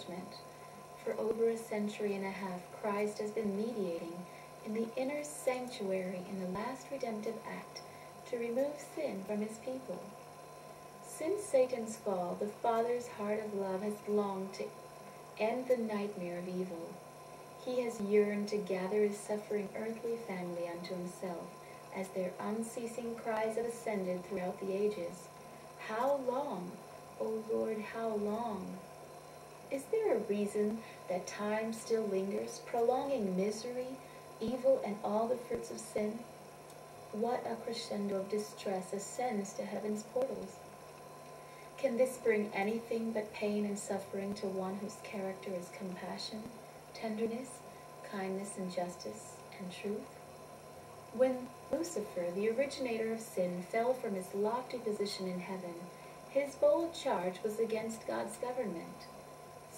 judgment. For over a century and a half, Christ has been mediating in the inner sanctuary in the last redemptive act to remove sin from his people. Since Satan's fall, the Father's heart of love has longed to end the nightmare of evil. He has yearned to gather his suffering earthly family unto himself, as their unceasing cries have ascended throughout the ages. How long, O Lord, how long? Is there a reason that time still lingers, prolonging misery, evil, and all the fruits of sin? What a crescendo of distress ascends to heaven's portals! Can this bring anything but pain and suffering to one whose character is compassion, tenderness, kindness, and justice, and truth? When Lucifer, the originator of sin, fell from his lofty position in heaven, his bold charge was against God's government.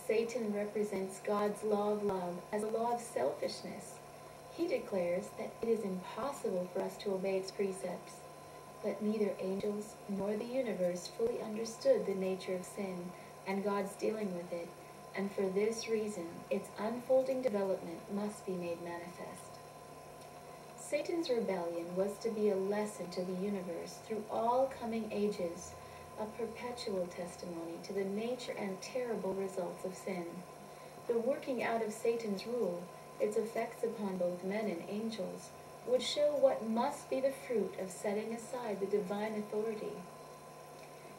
Satan represents God's law of love as a law of selfishness. He declares that it is impossible for us to obey its precepts, but neither angels nor the universe fully understood the nature of sin and God's dealing with it, and for this reason its unfolding development must be made manifest. Satan's rebellion was to be a lesson to the universe through all coming ages, a perpetual testimony to the nature and terrible results of sin. The working out of Satan's rule, its effects upon both men and angels, would show what must be the fruit of setting aside the divine authority.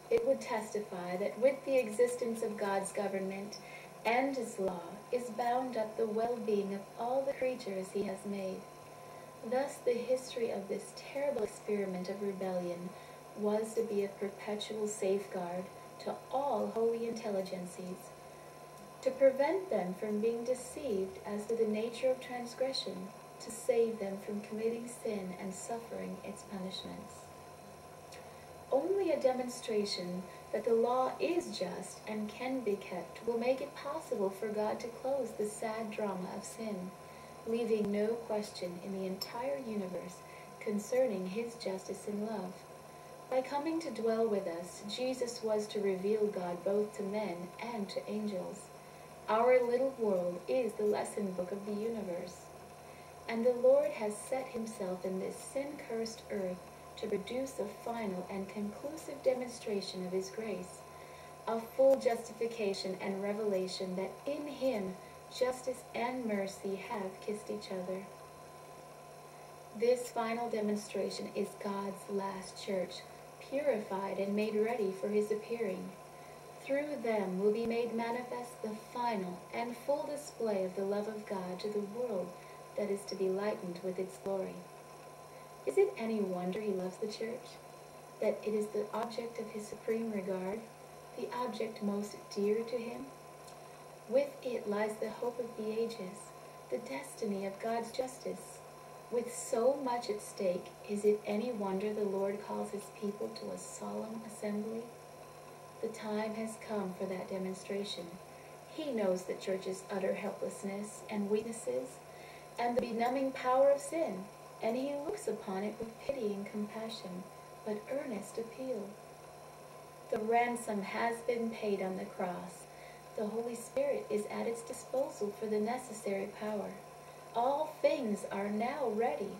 It would testify that with the existence of God's government and his law is bound up the well-being of all the creatures he has made. Thus the history of this terrible experiment of rebellion was to be a perpetual safeguard to all holy intelligences, to prevent them from being deceived as to the nature of transgression, to save them from committing sin and suffering its punishments. Only a demonstration that the law is just and can be kept will make it possible for God to close the sad drama of sin, leaving no question in the entire universe concerning his justice and love. By coming to dwell with us, Jesus was to reveal God both to men and to angels. Our little world is the lesson book of the universe, and the Lord has set himself in this sin-cursed earth to produce a final and conclusive demonstration of his grace, a full justification and revelation that in him justice and mercy have kissed each other. This final demonstration is God's last church, purified and made ready for his appearing. Through them will be made manifest the final and full display of the love of God to the world that is to be lightened with its glory. Is it any wonder he loves the church? That it is the object of his supreme regard, the object most dear to him? With it lies the hope of the ages, the destiny of God's justice. With so much at stake, is it any wonder the Lord calls his people to a solemn assembly? The time has come for that demonstration. He knows the church's utter helplessness and weaknesses, and the benumbing power of sin, and he looks upon it with pity and compassion, but earnest appeal. The ransom has been paid on the cross. The Holy Spirit is at its disposal for the necessary power. All things are now ready.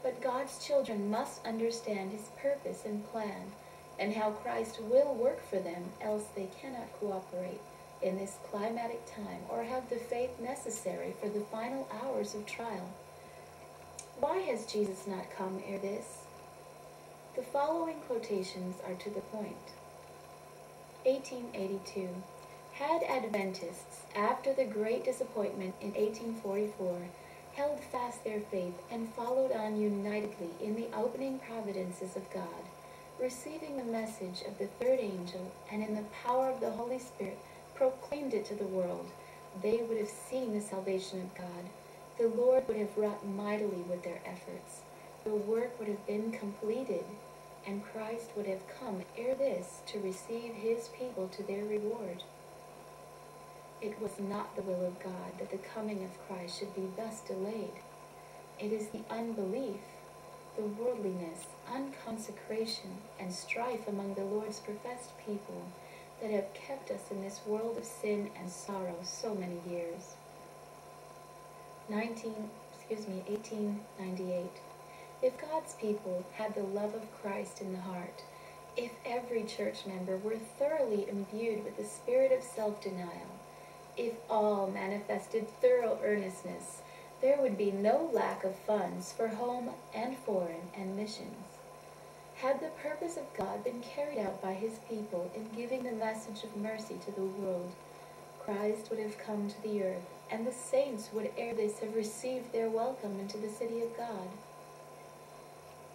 But God's children must understand his purpose and plan, and how Christ will work for them, else they cannot cooperate in this climatic time or have the faith necessary for the final hours of trial. Why has Jesus not come ere this? The following quotations are to the point. 1882. Had Adventists, after the great disappointment in 1844, held fast their faith and followed on unitedly in the opening providences of God, receiving the message of the third angel, and in the power of the Holy Spirit proclaimed it to the world, they would have seen the salvation of God. The Lord would have wrought mightily with their efforts. The work would have been completed, and Christ would have come ere this to receive his people to their reward. It was not the will of God that the coming of Christ should be thus delayed. It is the unbelief, the worldliness, unconsecration, and strife among the Lord's professed people that have kept us in this world of sin and sorrow so many years. 1898. If God's people had the love of Christ in the heart, if every church member were thoroughly imbued with the spirit of self-denial, if all manifested thorough earnestness, there would be no lack of funds for home and foreign and missions. Had the purpose of God been carried out by his people in giving the message of mercy to the world, Christ would have come to the earth, and the saints would ere this have received their welcome into the city of God.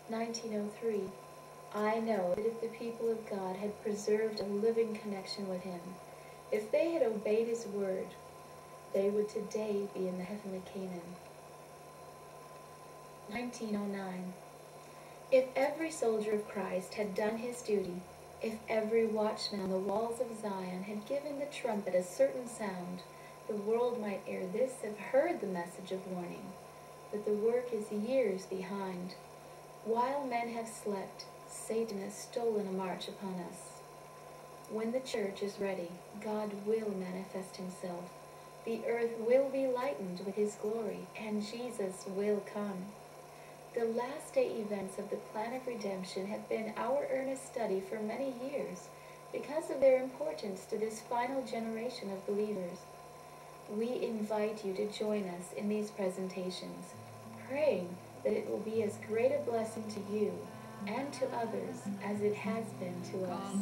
1903. I know that if the people of God had preserved a living connection with him, if they had obeyed his word, they would today be in the heavenly Canaan. 1909. If every soldier of Christ had done his duty, if every watchman on the walls of Zion had given the trumpet a certain sound, the world might ere this have heard the message of warning. But the work is years behind. While men have slept, Satan has stolen a march upon us. When the church is ready, God will manifest himself. The earth will be lightened with his glory, and Jesus will come. The last day events of the plan of redemption have been our earnest study for many years because of their importance to this final generation of believers. We invite you to join us in these presentations, praying that it will be as great a blessing to you and to others as it has been to us.